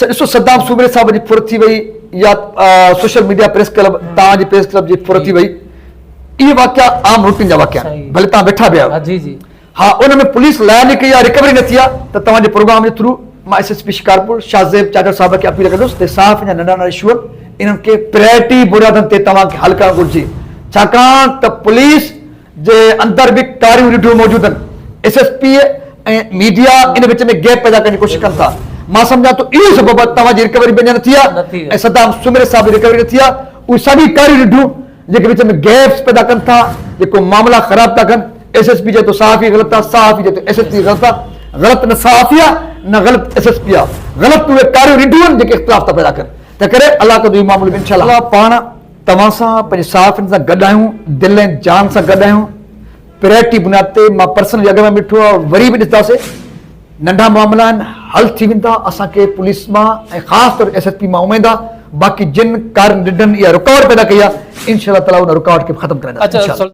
अच्छा ॾिसो सद्दाम सूबे साहब जी फुर थी वई या सोशल मीडिया प्रेस क्लब तव्हांजी प्रेस क्लब जी फुर थी वई, इहे वाक़िया आम रूटीन जा वाक़िया भले तव्हां वेठा पिया हाँ जी जी हाँ उन में पुलिस लाया निकिरी या रिकवरी न थी आहे त तव्हांजे प्रोग्राम जे थ्रू मां SSP शिकारपुर शाहज़ेब चाचर साहब खे अपील कंदुसि त साफ़ या नंढा नंढा इशू इन्हनि खे प्रायोरिटी बुनियादनि ते तव्हांखे हल करणु घुरिजे, छाकाणि त पुलिस जे अंदरि बि कारियूं रीडियूं मौजूदु आहिनि। SSP ऐं मीडिया इन विच में गैप पैदा करण जी कोशिशि कनि था। मां सम्झां थो इहो सबबु तव्हांजी रिकवरी बि न थी आहे ऐं सद्दाम सुमेर साहब जी रिकवरी न थी आहे। उहे सभी कारियूं रीडियूं जेके विच में गैप्स पैदा कनि था, जेको मामला ख़राब था कनि, SSP जे तो साफ़ी ग़लति आहे, साफ़ी जे तो SSP ग़लति आहे, ग़लति न साफ़ी आहे न ग़लति SSP आहे, ग़लति उहे कारियूं रीडियूं आहिनि जेके इख़्तिलाफ़ था पैदा कनि। त करे अलाह कंदो इहो मामलो इंशाअल्लाह पाण तव्हां सां पंहिंजे साफ़िन सां गॾु आहियूं, दिलि ऐं जान सां गॾु आहियूं। प्रायोरिटी बुनियाद ते मां पर्सनली अॻ में ॾिठो आहे, वरी बि ॾिसंदासीं नंढा मामला आहिनि हल थी वेंदा असांखे पुलिस मां ऐं ख़ासि तौर SSP मां उमेद आहे। बाक़ी जिन कारियूं रीडनि इहा रुकावट पैदा कई आहे इंशाअल्लाह ताला उन रुकावट खे ख़तमु कराईंदासीं।